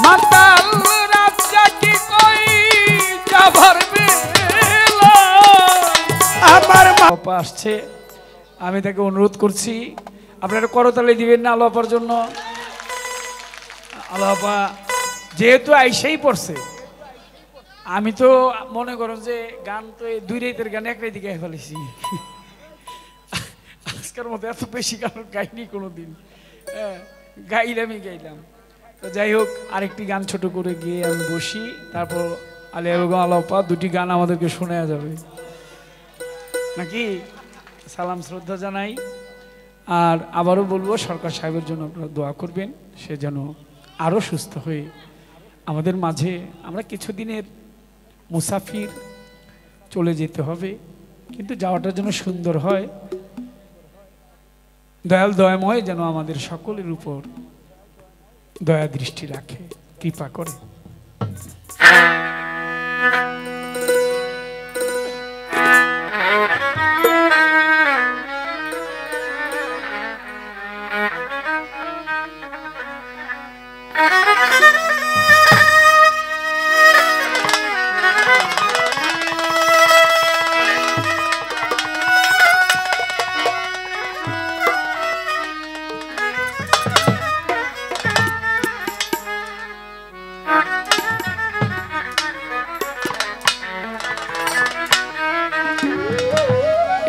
মাতাল রাজা কি কই যাবার বেলা আমার আপা আসছে, আমি তাকে অনুরোধ করছি আপনারা করতালি দিবেন না আল্লাহ আপার জন্য। আল্লাহ আপা যেহেতু আইসাই পড়ছে, আমি তো মনে করেন যে গান তো এই 2 রাতের গান 1 রাতে গায়ে ফেলেছি। আজকের মতো এত বেশি গান গাইনি কোনোদিন, গাইলাম। তো যাই হোক, আরেকটি গান ছোট করে গিয়ে আমি বসি, তারপর আলিয়া বেগম আল্লাহ আপা 2টি গান আমাদেরকে শোনা যাবে নাকি। সালাম শ্রদ্ধা জানাই। আর আবারও বলবো সরকার সাহেবের জন্য আপনারা দোয়া করবেন, সে যেন আরও সুস্থ হয়ে আমাদের মাঝে, আমরা কিছুদিনের মুসাফির, চলে যেতে হবে, কিন্তু যাওয়াটা যেন সুন্দর হয়। দয়াল দয়াময় যেন আমাদের সকলের উপর দয়া দৃষ্টি রাখে, কৃপা করে।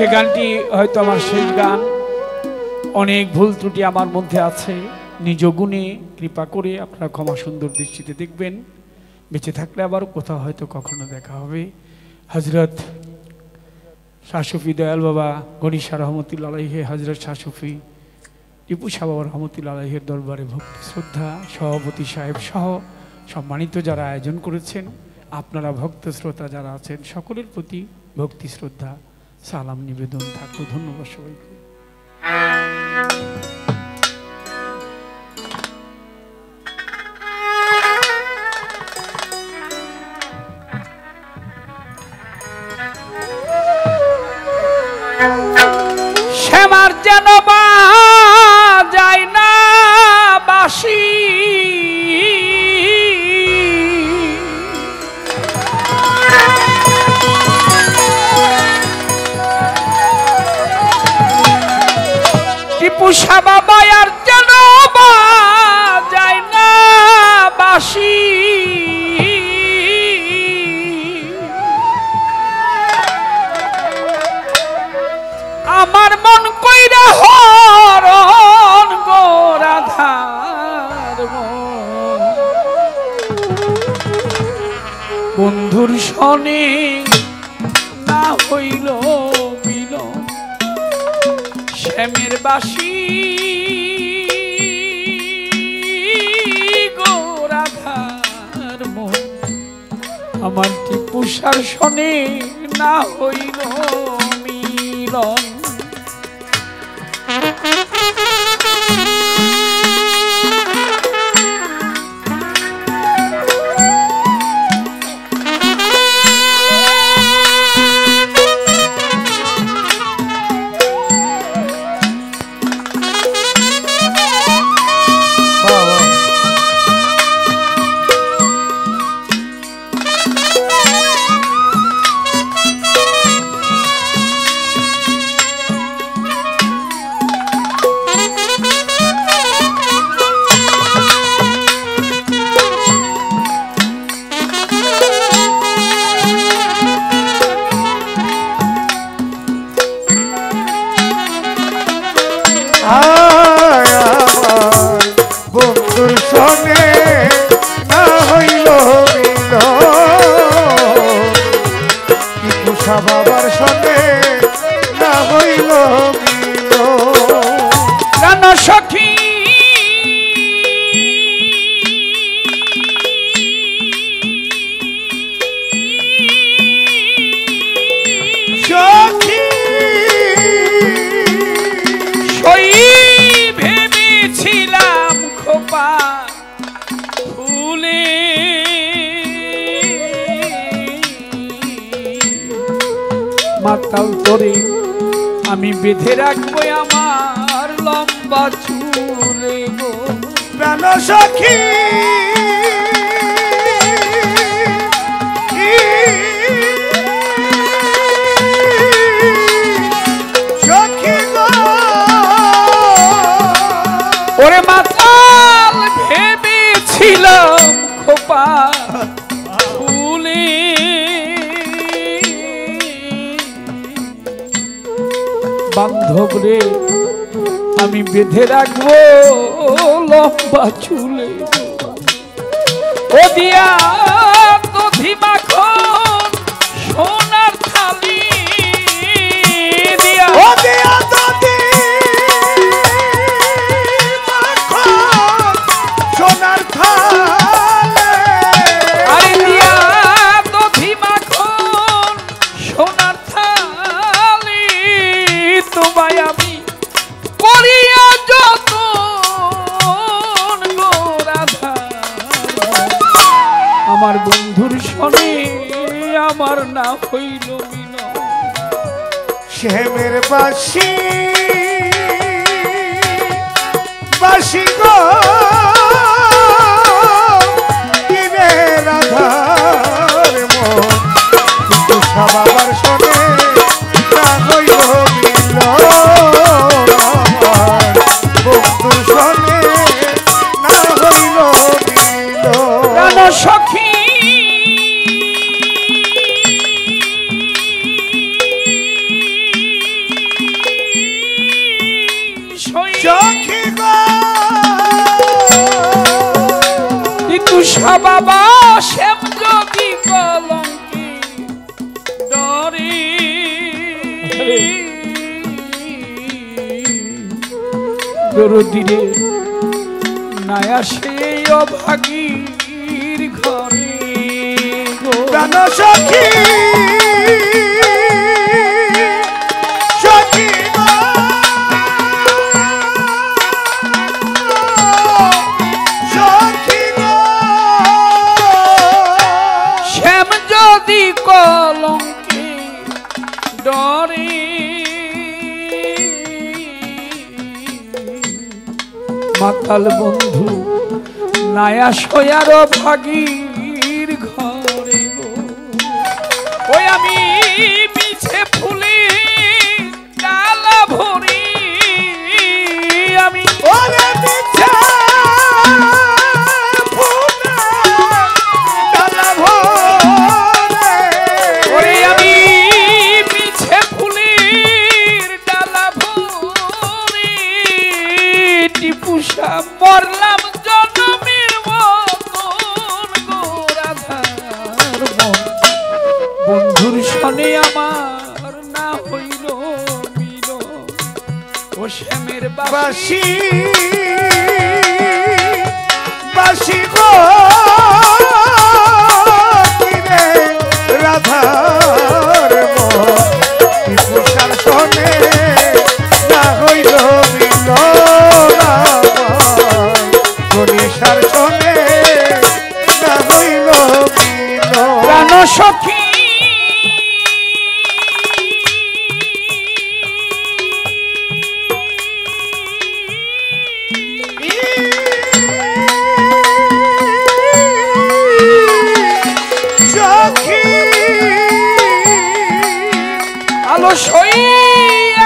এই গানটি হয়তো আমার শেষ গান, অনেক ভুল ত্রুটি আমার মধ্যে আছে, নিজ গুণে কৃপা করে আপনারা ক্ষমা সুন্দর দৃষ্টিতে দেখবেন। বেঁচে থাকলে আবার কোথাও হয়তো কখনো দেখা হবে। হজরত শাহ সুফি দয়াল বাবা গণিশা রহমতুল্লাহ আলাইহি, হজরত শাহ সুফি টিপু শাহ বাবা রহমতুল্লাহ আলাইহির দরবারে ভক্তি শ্রদ্ধা, সভাপতি সাহেব সহ সম্মানিত যারা আয়োজন করেছেন, আপনারা ভক্ত শ্রোতা যারা আছেন, সকলের প্রতি ভক্তি শ্রদ্ধা সালাম নিবেদন থাকলো। ধন্যবাদ সবাইকে। শ্যামার যেন যায় না বাসি, টিপু শাহ বাবার যেন যায় না বাসি, আমার মন কইরা হরণ গো রাধার বন্ধুর শনে না হইল মিলন, শ্যামের বাসি গো রাধার মন, আমার টিপু শাহর শনে না হইল মিলন। বন্ধুর সঙ্গে না হইল টিপু শাহ বাবার সঙ্গে না হইল গান সখী ভেবেছিলাম খোপা ফুলে মাতাল তোরে আমি বেঁধে রাখবো আমার লম্বা চুলে গো প্রাণ সখী ছিলাম খোপা ফুলে বান্ধব রে আমি বেঁধে রাখবো লম্বা চুলে ও দিয়া দধি মাখন সোনার থালি দিয়া ও দিয়া দধি মাখন সোনার থালি আরে দিয়া দধি মাখন সোনার থালি তোমায় আমি করিয়া যতন গো রাধা আমার বন্ধুর সনে আমার না হইল মিলন শ্যামের বাসি বাসি গো কিরে রাধার মন কিন্তু সবার শোনে না হইল মিলন আমার বন্ধুর শোনে না হইল প্রাণ মিলন সখী সখী গো তুষা বাবা শ্যাম যোগী কলঙ্কি ডরে দরদিরে নায়া সেই অভাগীর ঘরে গো প্রাণ সখী সখী গো সখী গো শ্যাম যদি কলঙ্কি ডরে মাতাল বন্ধু নায়া সয়ার ভাগীর ঘরে গো ওই আমি মিছে ফুলে ডালা ভরি আমি ওরে মিছা ফুলে ডালা ভরে ওরে আমি মিছে ফুলের ডালা ভরি টিপুষা মরলাম জন্মের মতন গো রাধার মন বন্ধুর সনে আমার না হইল মিলন ও শ্যামের বাসি বাসি বাসি গো কিরে রাধার মন টিপুষার শোনে না হইল মিলন আমার গণেশার শোনে না হইল প্রাণ মিলন সখী সখী আলো সই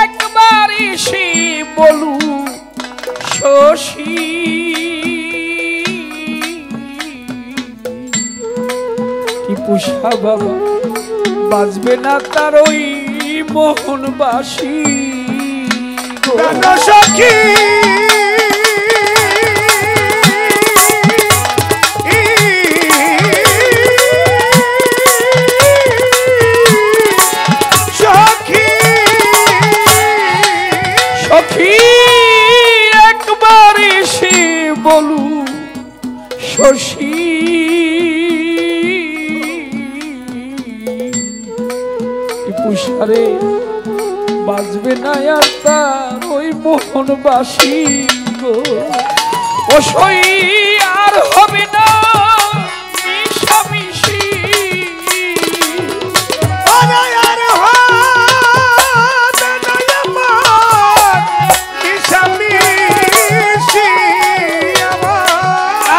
একবার এসে বলু শশী টিপুষা বাবা বাজবে না তার ওই মোহনবাসী গো। প্রাণ সখী সখী সখী একবার এসে বলু শশী টিপুষারে বাজবে না আর তার ওই মোহনবাসী গো ও সই আর হবে না মিশামিশি অনায়ার হবে না আমার মিশামিশি আমার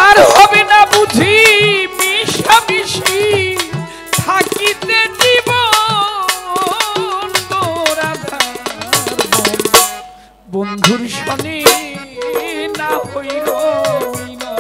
আর হবে না বুঝি মিশামিশি থাকিতে জীবন গো রাধার মন বন্ধুর সনে না হইল মিলন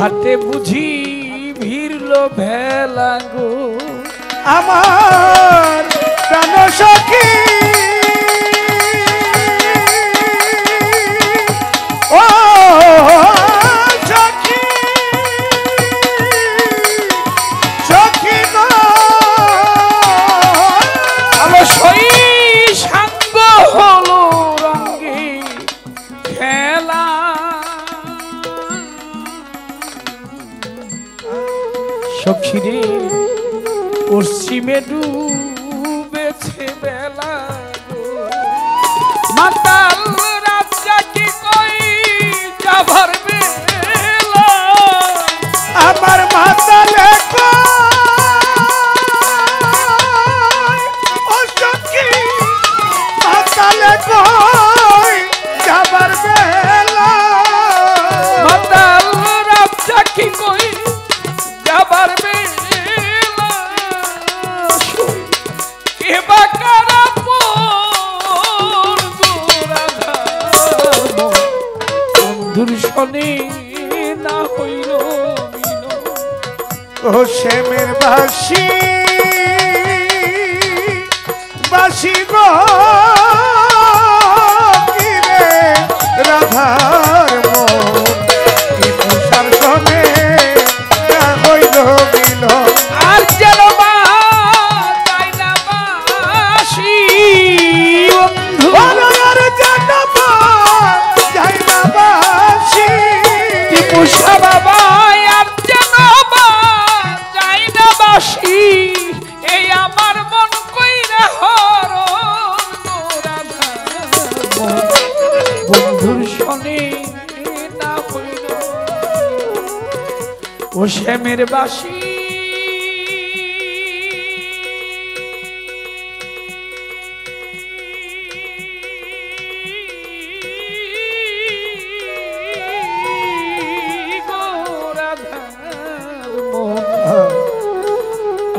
ঘাটে বুঝি ভিড়ল ভেলা গো আমার প্রাণ সখী ও সখী সখী গো আমার সই সাঙ্গ হলো রঙে খেলা সখীরে পশ্চিমে ডুবেছে বেলা গো। মাতাল রাজা কি কই যাবার বেলা আমার মাতালে ও সখী মাতালে কই যাবার বেলা মাতাল রাজা কি কই যাবার বেলা কে বা কারা বন্ধুর শনে না হইল মিলন। ও শ্যামের বাসি বাসি গো কিরে রাধার মন কি তুষার সনে না হইল মিলন আর যেন যাই না বাসি বন্ধু বলার জানাবা যাই না বাসি টিপুষা বাবা আর যেন যাই না বাসি এই আমার মন কইরা হরণ রাধা বন্ধুর শনে না হইল ও শ্যামের বাসি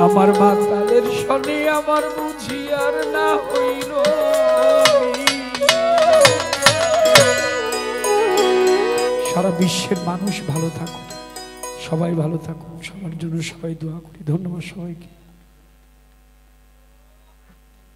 আমার মাতালের শনে আমার বুঝি আর না হইল সারা বিশ্বের মানুষ ভালো থাকুক, সবাই ভালো থাকুক, সবার জন্য সবাই দোয়া করি। ধন্যবাদ সবাইকে।